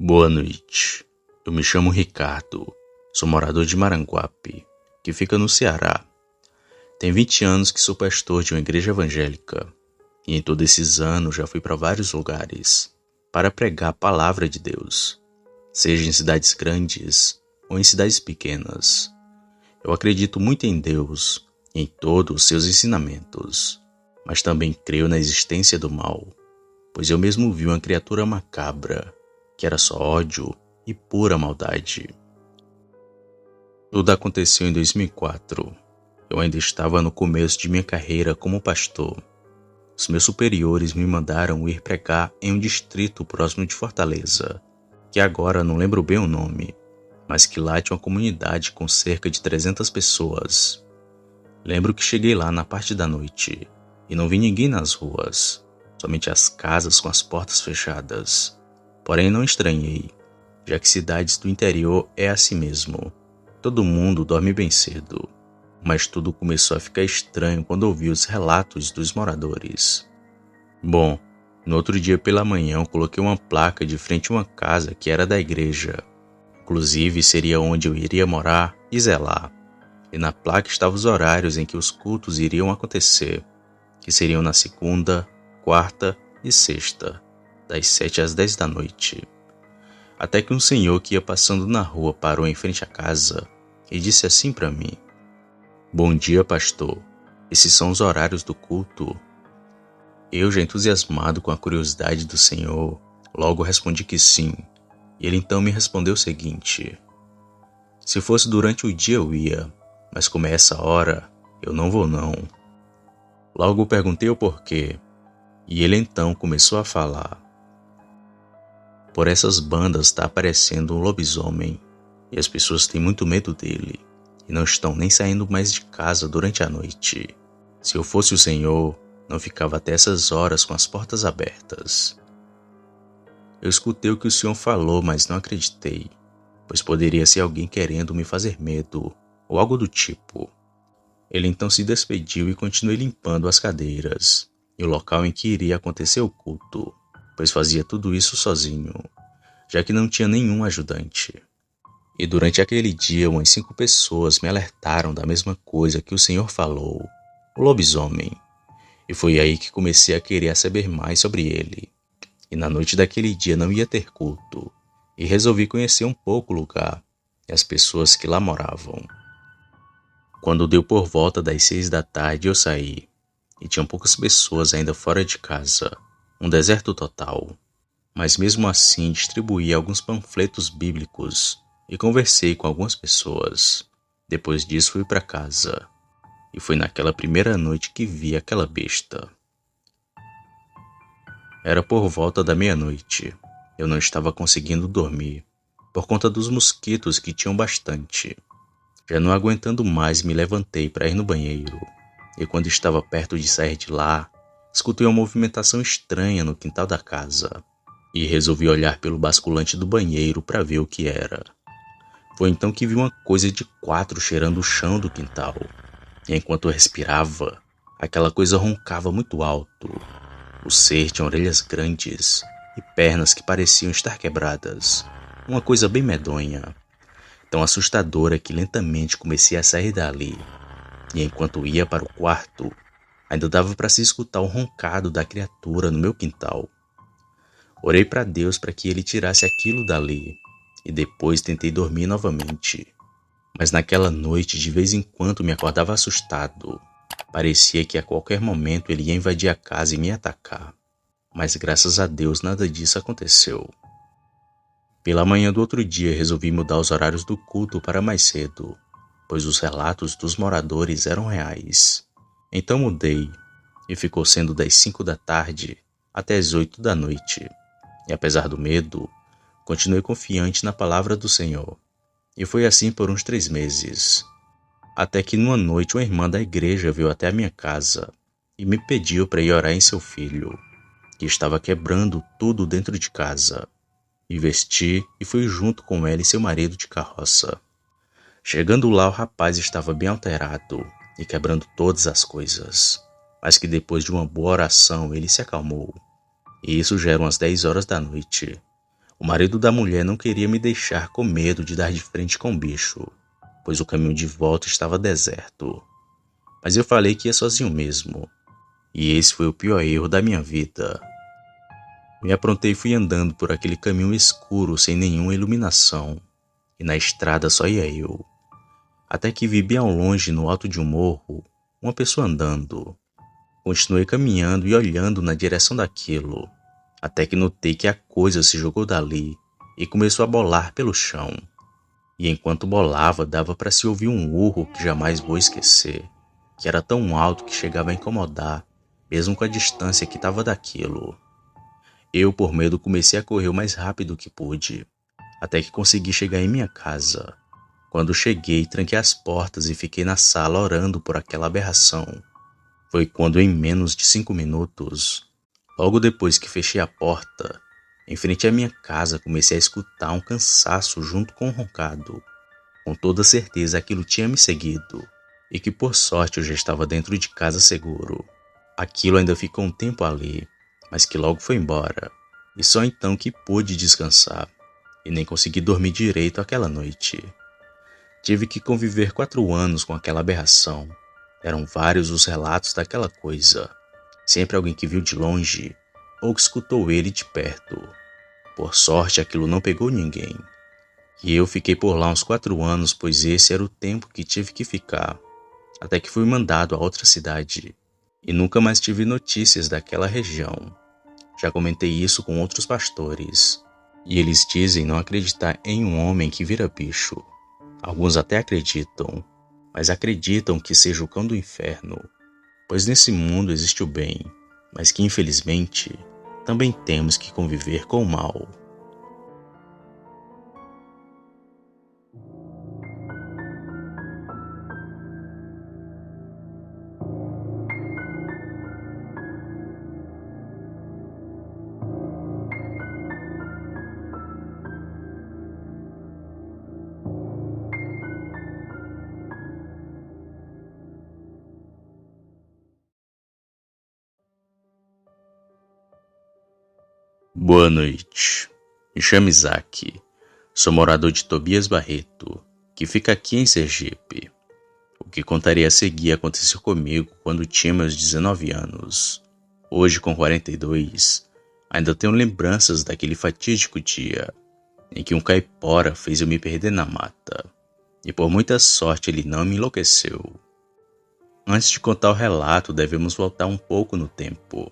Boa noite. Eu me chamo Ricardo. Sou morador de Maranguape, que fica no Ceará. Tem 20 anos que sou pastor de uma igreja evangélica. E em todos esses anos já fui para vários lugares para pregar a palavra de Deus, seja em cidades grandes ou em cidades pequenas. Eu acredito muito em Deus e em todos os seus ensinamentos, mas também creio na existência do mal, pois eu mesmo vi uma criatura macabra, que era só ódio e pura maldade. Tudo aconteceu em 2004. Eu ainda estava no começo de minha carreira como pastor. Os meus superiores me mandaram ir pregar em um distrito próximo de Fortaleza, que agora não lembro bem o nome, mas que lá tinha uma comunidade com cerca de 300 pessoas. Lembro que cheguei lá na parte da noite e não vi ninguém nas ruas, somente as casas com as portas fechadas. Porém não estranhei, já que cidades do interior é assim mesmo. Todo mundo dorme bem cedo, mas tudo começou a ficar estranho quando ouvi os relatos dos moradores. Bom, no outro dia pela manhã eu coloquei uma placa de frente a uma casa que era da igreja. Inclusive seria onde eu iria morar e zelar. E na placa estavam os horários em que os cultos iriam acontecer, que seriam na segunda, quarta e sexta, das 7 às 10 da noite. Até que um senhor que ia passando na rua parou em frente à casa e disse assim para mim: "Bom dia, pastor. Esses são os horários do culto?" Eu, já entusiasmado com a curiosidade do senhor, logo respondi que sim. E ele então me respondeu o seguinte: "Se fosse durante o dia eu ia, mas como é essa hora, eu não vou não." Logo perguntei o porquê, e ele então começou a falar: "Por essas bandas está aparecendo um lobisomem, e as pessoas têm muito medo dele, e não estão nem saindo mais de casa durante a noite. Se eu fosse o senhor, não ficava até essas horas com as portas abertas." Eu escutei o que o senhor falou, mas não acreditei, pois poderia ser alguém querendo me fazer medo, ou algo do tipo. Ele então se despediu e continuei limpando as cadeiras, e o local em que iria acontecer o culto, pois fazia tudo isso sozinho, já que não tinha nenhum ajudante. E durante aquele dia, umas 5 pessoas me alertaram da mesma coisa que o senhor falou, o lobisomem. E foi aí que comecei a querer saber mais sobre ele. E na noite daquele dia não ia ter culto, e resolvi conhecer um pouco o lugar e as pessoas que lá moravam. Quando deu por volta das 6 da tarde eu saí, e tinham poucas pessoas ainda fora de casa, um deserto total. Mas mesmo assim distribuí alguns panfletos bíblicos e conversei com algumas pessoas. Depois disso fui para casa, e foi naquela primeira noite que vi aquela besta. Era por volta da meia-noite. Eu não estava conseguindo dormir, por conta dos mosquitos que tinham bastante. Já não aguentando mais, me levantei para ir no banheiro, e quando estava perto de sair de lá, escutei uma movimentação estranha no quintal da casa, e resolvi olhar pelo basculante do banheiro para ver o que era. Foi então que vi uma coisa de 4 cheirando o chão do quintal, e enquanto eu respirava, aquela coisa roncava muito alto. O ser tinha orelhas grandes e pernas que pareciam estar quebradas, uma coisa bem medonha, tão assustadora que lentamente comecei a sair dali, e enquanto ia para o quarto, ainda dava para se escutar o roncado da criatura no meu quintal. Orei para Deus para que ele tirasse aquilo dali, e depois tentei dormir novamente. Mas naquela noite, de vez em quando me acordava assustado. Parecia que a qualquer momento ele ia invadir a casa e me atacar. Mas graças a Deus nada disso aconteceu. Pela manhã do outro dia resolvi mudar os horários do culto para mais cedo, pois os relatos dos moradores eram reais. Então mudei, e ficou sendo das 5 da tarde até as 8 da noite. E apesar do medo, continuei confiante na palavra do Senhor. E foi assim por uns 3 meses. Até que numa noite uma irmã da igreja veio até a minha casa e me pediu para ir orar em seu filho, que estava quebrando tudo dentro de casa. E vesti e fui junto com ela e seu marido de carroça. Chegando lá, o rapaz estava bem alterado e quebrando todas as coisas, mas que depois de uma boa oração ele se acalmou. E isso já eram as 10 horas da noite. O marido da mulher não queria me deixar com medo de dar de frente com o bicho, pois o caminho de volta estava deserto. Mas eu falei que ia sozinho mesmo, e esse foi o pior erro da minha vida. Me aprontei e fui andando por aquele caminho escuro sem nenhuma iluminação, e na estrada só ia eu. Até que vi bem ao longe, no alto de um morro, uma pessoa andando. Continuei caminhando e olhando na direção daquilo, até que notei que a coisa se jogou dali e começou a bolar pelo chão. E enquanto bolava, dava para se ouvir um urro que jamais vou esquecer, que era tão alto que chegava a incomodar, mesmo com a distância que estava daquilo. Eu, por medo, comecei a correr o mais rápido que pude, até que consegui chegar em minha casa. Quando cheguei, tranquei as portas e fiquei na sala orando por aquela aberração. Foi quando, em menos de 5 minutos, logo depois que fechei a porta, em frente à minha casa comecei a escutar um cansaço junto com um roncado. Com toda certeza aquilo tinha me seguido, e que por sorte eu já estava dentro de casa seguro. Aquilo ainda ficou um tempo ali, mas que logo foi embora, e só então que pude descansar, e nem consegui dormir direito aquela noite. Tive que conviver 4 anos com aquela aberração. Eram vários os relatos daquela coisa. Sempre alguém que viu de longe, ou que escutou ele de perto. Por sorte, aquilo não pegou ninguém. E eu fiquei por lá uns 4 anos, pois esse era o tempo que tive que ficar. Até que fui mandado a outra cidade. E nunca mais tive notícias daquela região. Já comentei isso com outros pastores. E eles dizem não acreditar em um homem que vira bicho. Alguns até acreditam, mas acreditam que seja o cão do inferno, pois nesse mundo existe o bem, mas que infelizmente também temos que conviver com o mal. Boa noite. Me chamo Isaac. Sou morador de Tobias Barreto, que fica aqui em Sergipe. O que contarei a seguir aconteceu comigo quando tinha meus 19 anos. Hoje, com 42, ainda tenho lembranças daquele fatídico dia em que um caipora fez eu me perder na mata. E por muita sorte ele não me enlouqueceu. Antes de contar o relato, devemos voltar um pouco no tempo.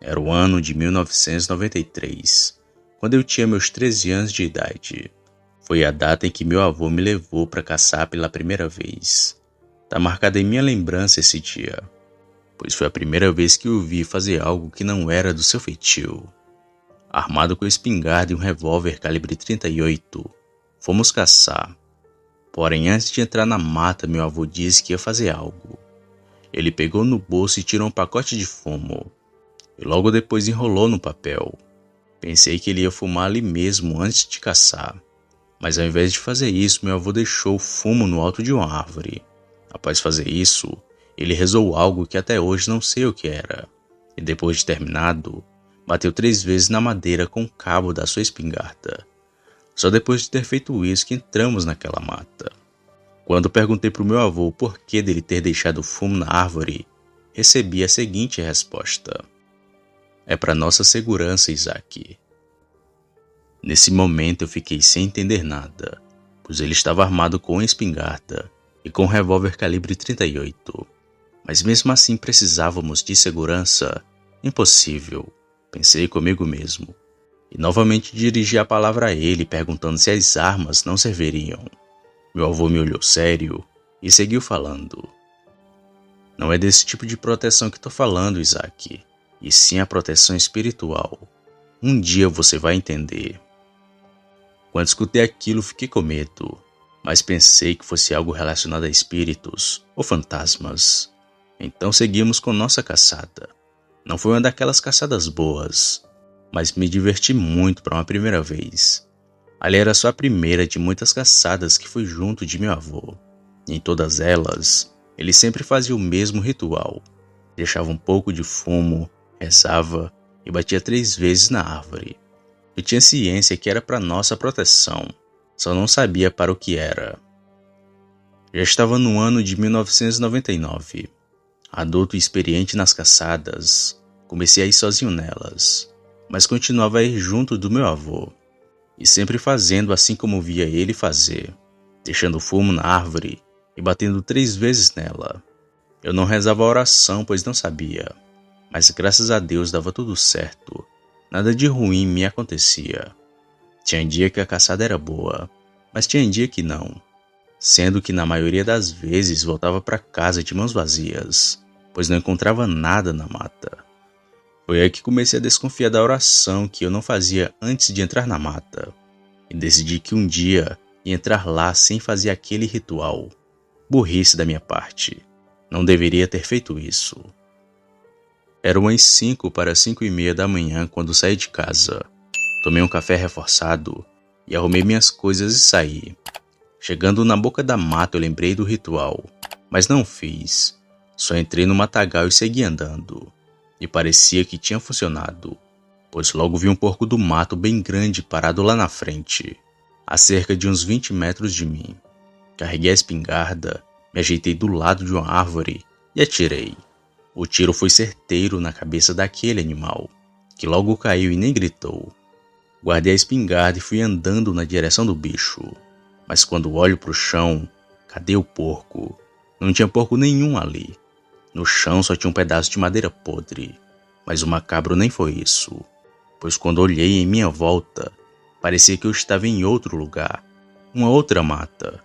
Era o ano de 1993, quando eu tinha meus 13 anos de idade. Foi a data em que meu avô me levou para caçar pela primeira vez. Tá marcado em minha lembrança esse dia, pois foi a primeira vez que o vi fazer algo que não era do seu feitio. Armado com espingarda e um revólver calibre 38, fomos caçar. Porém, antes de entrar na mata, meu avô disse que ia fazer algo. Ele pegou no bolso e tirou um pacote de fumo. E logo depois enrolou no papel. Pensei que ele ia fumar ali mesmo antes de caçar. Mas ao invés de fazer isso, meu avô deixou o fumo no alto de uma árvore. Após fazer isso, ele rezou algo que até hoje não sei o que era. E depois de terminado, bateu 3 vezes na madeira com o cabo da sua espingarda. Só depois de ter feito isso que entramos naquela mata. Quando perguntei para o meu avô o porquê dele ter deixado o fumo na árvore, recebi a seguinte resposta: é para nossa segurança, Isaac. Nesse momento eu fiquei sem entender nada, pois ele estava armado com uma espingarda e com um revólver calibre 38. Mas mesmo assim precisávamos de segurança? Impossível, pensei comigo mesmo. E novamente dirigi a palavra a ele, perguntando se as armas não serviriam. Meu avô me olhou sério e seguiu falando. Não é desse tipo de proteção que estou falando, Isaac, e sim a proteção espiritual. Um dia você vai entender. Quando escutei aquilo, fiquei com medo, mas pensei que fosse algo relacionado a espíritos ou fantasmas. Então seguimos com nossa caçada. Não foi uma daquelas caçadas boas, mas me diverti muito para uma primeira vez. Ali era só a primeira de muitas caçadas que fui junto de meu avô. E em todas elas, ele sempre fazia o mesmo ritual. Deixava um pouco de fumo, rezava e batia 3 vezes na árvore. Eu tinha ciência que era para nossa proteção, só não sabia para o que era. Já estava no ano de 1999. Adulto e experiente nas caçadas, comecei a ir sozinho nelas, mas continuava a ir junto do meu avô, e sempre fazendo assim como via ele fazer, deixando fumo na árvore e batendo 3 vezes nela. Eu não rezava a oração, pois não sabia, mas graças a Deus dava tudo certo, nada de ruim me acontecia. Tinha dia que a caçada era boa, mas tinha dia que não, sendo que na maioria das vezes voltava para casa de mãos vazias, pois não encontrava nada na mata. Foi aí que comecei a desconfiar da oração que eu não fazia antes de entrar na mata, e decidi que um dia ia entrar lá sem fazer aquele ritual. Burrice da minha parte, não deveria ter feito isso. Eram umas 5 para 5:30 da manhã quando saí de casa. Tomei um café reforçado e arrumei minhas coisas e saí. Chegando na boca da mata eu lembrei do ritual, mas não fiz. Só entrei no matagal e segui andando. E parecia que tinha funcionado, pois logo vi um porco do mato bem grande parado lá na frente, a cerca de uns 20 metros de mim. Carreguei a espingarda, me ajeitei do lado de uma árvore e atirei. O tiro foi certeiro na cabeça daquele animal, que logo caiu e nem gritou. Guardei a espingarda e fui andando na direção do bicho. Mas quando olho para o chão, cadê o porco? Não tinha porco nenhum ali. No chão só tinha um pedaço de madeira podre. Mas o macabro nem foi isso, pois quando olhei em minha volta, parecia que eu estava em outro lugar, uma outra mata.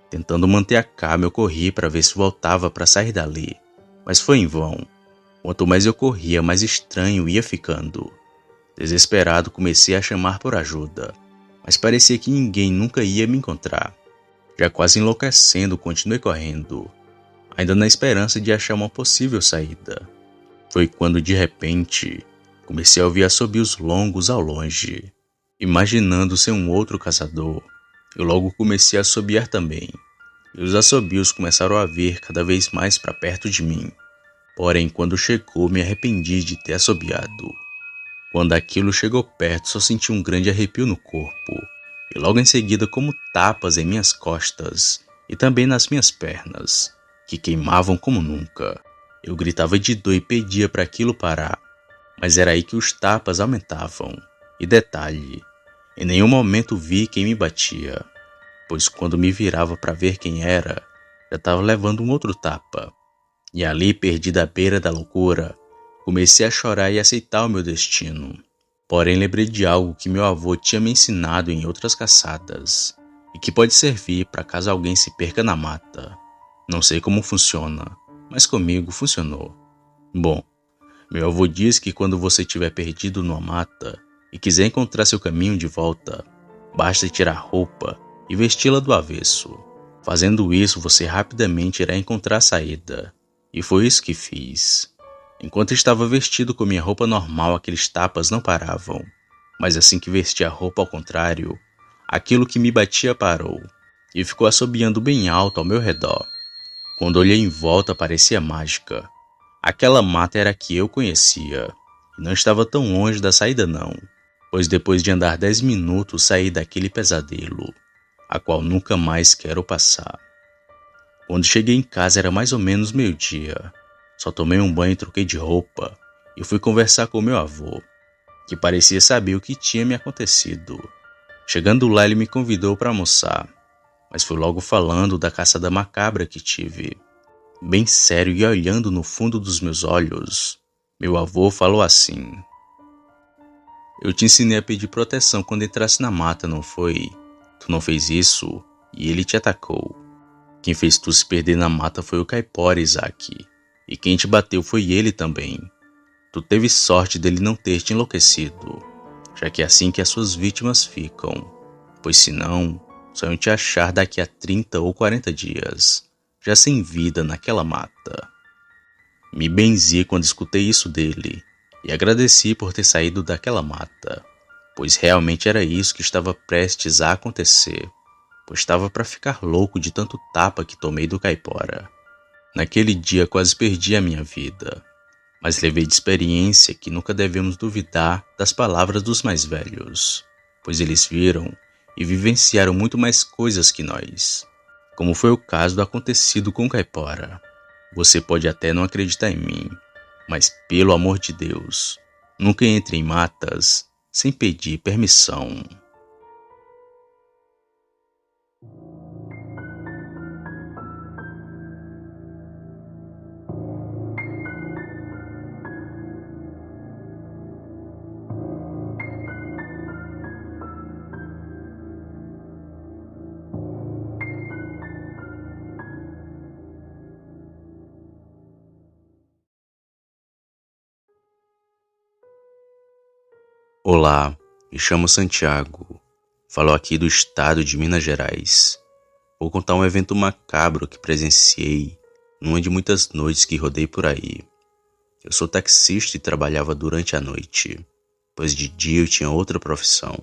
Tentando manter a calma, eu corri para ver se voltava para sair dali, mas foi em vão. Quanto mais eu corria, mais estranho ia ficando. Desesperado, comecei a chamar por ajuda, mas parecia que ninguém nunca ia me encontrar. Já quase enlouquecendo, continuei correndo, ainda na esperança de achar uma possível saída. Foi quando, de repente, comecei a ouvir assobios longos ao longe. Imaginando ser um outro caçador, eu logo comecei a assobiar também, e os assobios começaram a vir cada vez mais para perto de mim. Porém, quando chegou, me arrependi de ter assobiado. Quando aquilo chegou perto, só senti um grande arrepio no corpo, e logo em seguida como tapas em minhas costas e também nas minhas pernas, que queimavam como nunca. Eu gritava de dor e pedia para aquilo parar, mas era aí que os tapas aumentavam. E detalhe, em nenhum momento vi quem me batia, pois quando me virava para ver quem era, já estava levando um outro tapa. E ali, perdido à beira da loucura, comecei a chorar e aceitar o meu destino. Porém, lembrei de algo que meu avô tinha me ensinado em outras caçadas, e que pode servir para caso alguém se perca na mata. Não sei como funciona, mas comigo funcionou. Bom, meu avô diz que quando você estiver perdido numa mata e quiser encontrar seu caminho de volta, basta tirar a roupa e vesti-la do avesso. Fazendo isso, você rapidamente irá encontrar a saída. E foi isso que fiz. Enquanto estava vestido com minha roupa normal, aqueles tapas não paravam. Mas assim que vesti a roupa ao contrário, aquilo que me batia parou e ficou assobiando bem alto ao meu redor. Quando olhei em volta, parecia mágica. Aquela mata era a que eu conhecia, e não estava tão longe da saída não, pois depois de andar 10 minutos saí daquele pesadelo, a qual nunca mais quero passar. Quando cheguei em casa era mais ou menos meio-dia. Só tomei um banho e troquei de roupa, e fui conversar com meu avô, que parecia saber o que tinha me acontecido. Chegando lá, ele me convidou para almoçar, mas foi logo falando da caçada macabra que tive. Bem sério e olhando no fundo dos meus olhos, meu avô falou assim: "Eu te ensinei a pedir proteção quando entrasse na mata, não foi? Tu não fez isso e ele te atacou. Quem fez tu se perder na mata foi o caipora, Isaac, e quem te bateu foi ele também. Tu teve sorte dele não ter te enlouquecido, já que é assim que as suas vítimas ficam, pois senão só iam te achar daqui a 30 ou 40 dias. Já sem vida naquela mata." Me benzi quando escutei isso dele e agradeci por ter saído daquela mata, pois realmente era isso que estava prestes a acontecer, pois estava para ficar louco de tanto tapa que tomei do caipora. Naquele dia quase perdi a minha vida, mas levei de experiência que nunca devemos duvidar das palavras dos mais velhos, pois eles viram e vivenciaram muito mais coisas que nós, como foi o caso do acontecido com Caipora. Você pode até não acreditar em mim, mas pelo amor de Deus, nunca entre em matas sem pedir permissão. Olá, me chamo Santiago. Falo aqui do estado de Minas Gerais. Vou contar um evento macabro que presenciei numa de muitas noites que rodei por aí. Eu sou taxista e trabalhava durante a noite, pois de dia eu tinha outra profissão.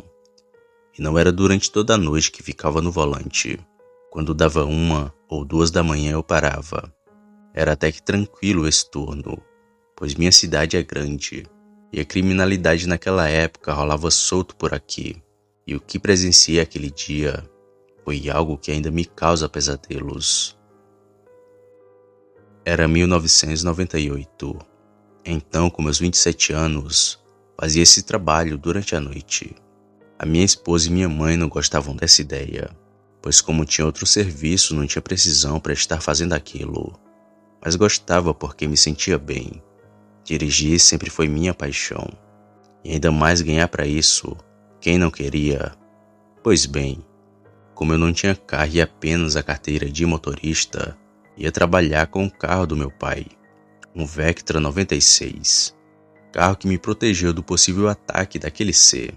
E não era durante toda a noite que ficava no volante. Quando dava 1 ou 2 da manhã eu parava. Era até que tranquilo esse turno, pois minha cidade é grande e a criminalidade naquela época rolava solto por aqui. E o que presenciei aquele dia foi algo que ainda me causa pesadelos. Era 1998. Então, com meus 27 anos, fazia esse trabalho durante a noite. A minha esposa e minha mãe não gostavam dessa ideia, pois como tinha outro serviço, não tinha precisão para estar fazendo aquilo. Mas gostava porque me sentia bem. Dirigir sempre foi minha paixão. E ainda mais ganhar para isso, quem não queria? Pois bem, como eu não tinha carro e apenas a carteira de motorista, ia trabalhar com o carro do meu pai, um Vectra 96, carro que me protegeu do possível ataque daquele ser.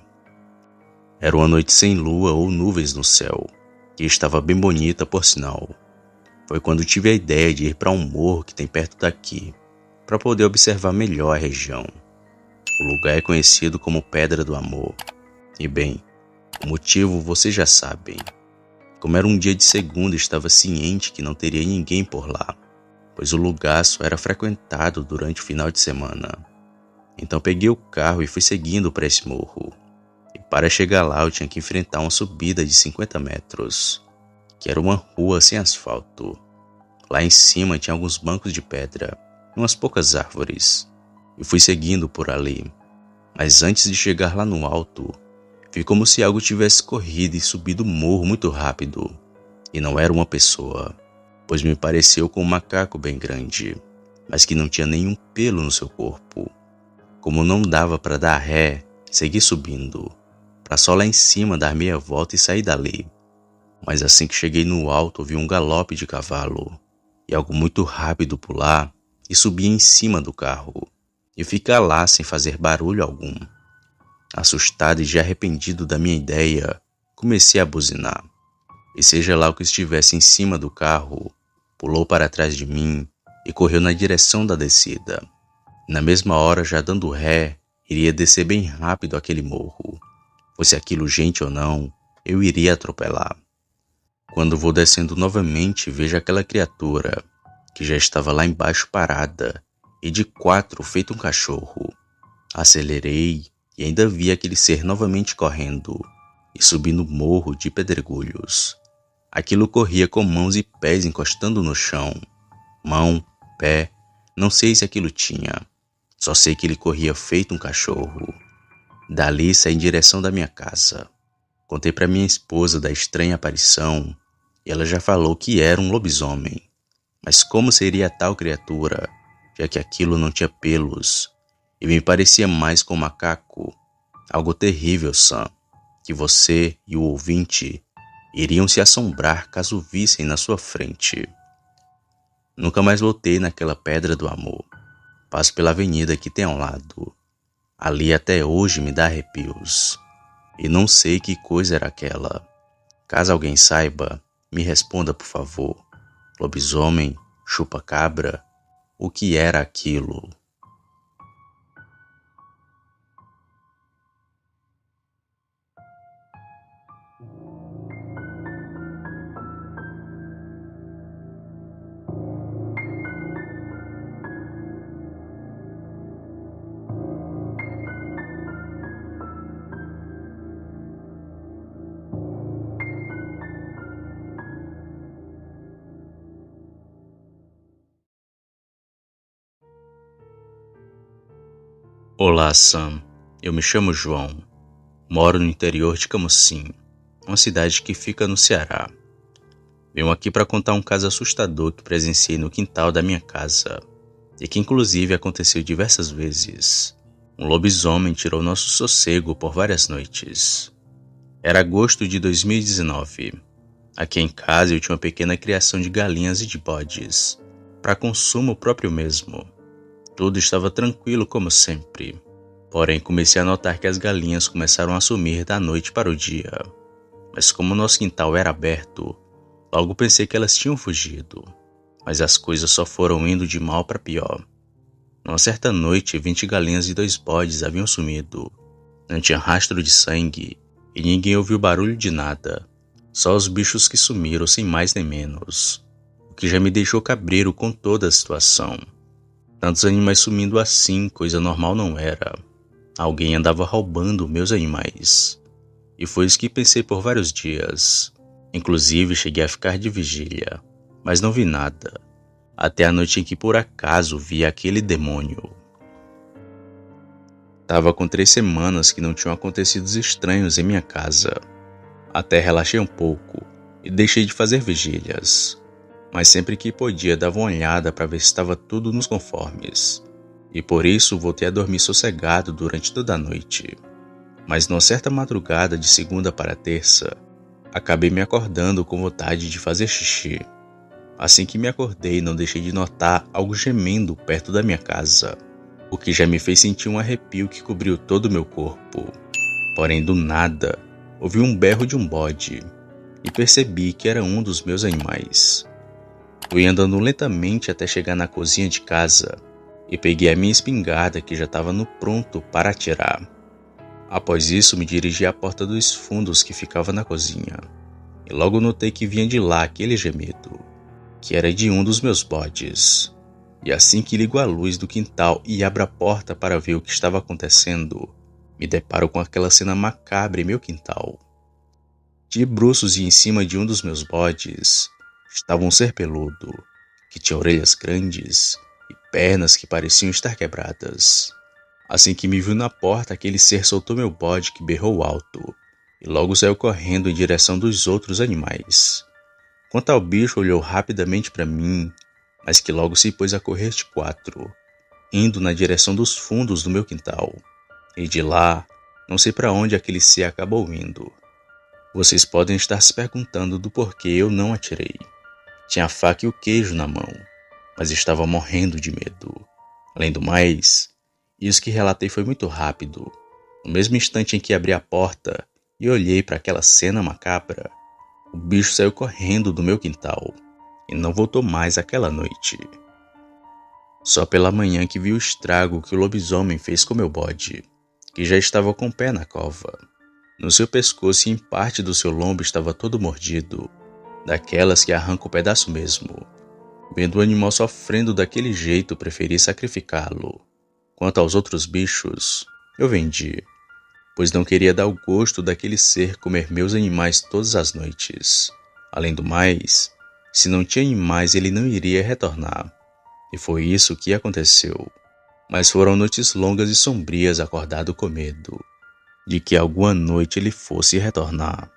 Era uma noite sem lua ou nuvens no céu, que estava bem bonita por sinal. Foi quando tive a ideia de ir para um morro que tem perto daqui, para poder observar melhor a região. O lugar é conhecido como Pedra do Amor. E bem, o motivo vocês já sabem. Como era um dia de segunda, estava ciente que não teria ninguém por lá, pois o lugar só era frequentado durante o final de semana. Então peguei o carro e fui seguindo para esse morro. E para chegar lá eu tinha que enfrentar uma subida de 50 metros, que era uma rua sem asfalto. Lá em cima tinha alguns bancos de pedra e umas poucas árvores. E fui seguindo por ali. Mas antes de chegar lá no alto, vi como se algo tivesse corrido e subido o morro muito rápido. E não era uma pessoa, pois me pareceu com um macaco bem grande, mas que não tinha nenhum pelo no seu corpo. Como não dava para dar ré, segui subindo, para só lá em cima dar meia volta e sair dali. Mas assim que cheguei no alto, vi um galope de cavalo e algo muito rápido pular e subir em cima do carro e ficar lá sem fazer barulho algum. Assustado e já arrependido da minha ideia, comecei a buzinar. E seja lá o que estivesse em cima do carro, pulou para trás de mim e correu na direção da descida. Na mesma hora, já dando ré, iria descer bem rápido aquele morro. Fosse aquilo gente ou não, eu iria atropelar. Quando vou descendo novamente, vejo aquela criatura, que já estava lá embaixo parada, e de 4 feito um cachorro. Acelerei e ainda vi aquele ser novamente correndo e subindo o morro de pedregulhos. Aquilo corria com mãos e pés encostando no chão. Mão, pé, não sei se aquilo tinha. Só sei que ele corria feito um cachorro. Dali saí em direção da minha casa. Contei para minha esposa da estranha aparição e ela já falou que era um lobisomem. Mas como seria tal criatura, já que aquilo não tinha pelos e me parecia mais com um macaco? Algo terrível, Sam, que você e o ouvinte iriam se assombrar caso vissem na sua frente. Nunca mais voltei naquela Pedra do Amor. Passo pela avenida que tem ao lado. Ali até hoje me dá arrepios. E não sei que coisa era aquela. Caso alguém saiba, me responda, por favor. Lobisomem? Chupa-cabra? O que era aquilo? Olá, Sam. Eu me chamo João. Moro no interior de Camocim, uma cidade que fica no Ceará. Venho aqui para contar um caso assustador que presenciei no quintal da minha casa e que inclusive aconteceu diversas vezes. Um lobisomem tirou nosso sossego por várias noites. Era agosto de 2019. Aqui em casa eu tinha uma pequena criação de galinhas e de bodes, para consumo próprio mesmo. Tudo estava tranquilo como sempre. Porém, comecei a notar que as galinhas começaram a sumir da noite para o dia. Mas como nosso quintal era aberto, logo pensei que elas tinham fugido. Mas as coisas só foram indo de mal para pior. Numa certa noite, 20 galinhas e 2 bodes haviam sumido. Não tinha rastro de sangue e ninguém ouviu barulho de nada. Só os bichos que sumiram sem mais nem menos. O que já me deixou cabreiro com toda a situação. Tantos animais sumindo assim, coisa normal não era. Alguém andava roubando meus animais. E foi isso que pensei por vários dias. Inclusive cheguei a ficar de vigília, mas não vi nada. Até a noite em que por acaso vi aquele demônio. Tava com 3 semanas que não tinham acontecido estranhos em minha casa. Até relaxei um pouco e deixei de fazer vigílias. Mas sempre que podia dava uma olhada para ver se estava tudo nos conformes. E por isso voltei a dormir sossegado durante toda a noite. Mas numa certa madrugada de segunda para terça, acabei me acordando com vontade de fazer xixi. Assim que me acordei, não deixei de notar algo gemendo perto da minha casa, o que já me fez sentir um arrepio que cobriu todo o meu corpo. Porém, do nada, ouvi um berro de um bode e percebi que era um dos meus animais. Fui andando lentamente até chegar na cozinha de casa e peguei a minha espingarda que já estava no pronto para atirar. Após isso, me dirigi à porta dos fundos que ficava na cozinha e logo notei que vinha de lá aquele gemido, que era de um dos meus bodes. E assim que ligo a luz do quintal e abro a porta para ver o que estava acontecendo, me deparo com aquela cena macabra em meu quintal. De bruços e em cima de um dos meus bodes estava um ser peludo, que tinha orelhas grandes e pernas que pareciam estar quebradas. Assim que me viu na porta, aquele ser soltou meu bode que berrou alto e logo saiu correndo em direção dos outros animais. Quanto ao bicho, olhou rapidamente para mim, mas que logo se pôs a correr de 4, indo na direção dos fundos do meu quintal. E de lá, não sei para onde aquele ser acabou indo. Vocês podem estar se perguntando do porquê eu não atirei. Tinha a faca e o queijo na mão, mas estava morrendo de medo. Além do mais, isso que relatei foi muito rápido. No mesmo instante em que abri a porta e olhei para aquela cena macabra, o bicho saiu correndo do meu quintal e não voltou mais aquela noite. Só pela manhã que vi o estrago que o lobisomem fez com meu bode, que já estava com o pé na cova. No seu pescoço e em parte do seu lombo estava todo mordido, daquelas que arranca o pedaço mesmo. Vendo o animal sofrendo daquele jeito, preferi sacrificá-lo. Quanto aos outros bichos, eu vendi, pois não queria dar o gosto daquele ser comer meus animais todas as noites. Além do mais, se não tinha animais ele não iria retornar. E foi isso que aconteceu. Mas foram noites longas e sombrias acordado com medo de que alguma noite ele fosse retornar.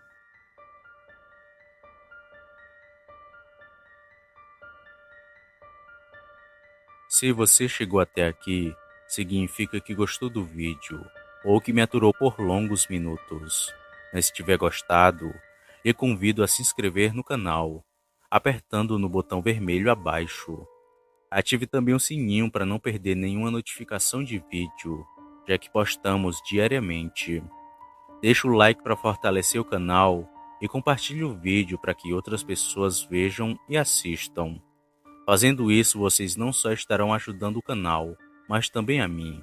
Se você chegou até aqui, significa que gostou do vídeo ou que me aturou por longos minutos. Mas se tiver gostado, eu convido a se inscrever no canal, apertando no botão vermelho abaixo. Ative também o sininho para não perder nenhuma notificação de vídeo, já que postamos diariamente. Deixe o like para fortalecer o canal e compartilhe o vídeo para que outras pessoas vejam e assistam. Fazendo isso, vocês não só estarão ajudando o canal, mas também a mim.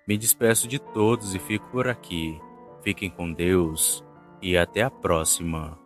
Me despeço de todos e fico por aqui. Fiquem com Deus e até a próxima.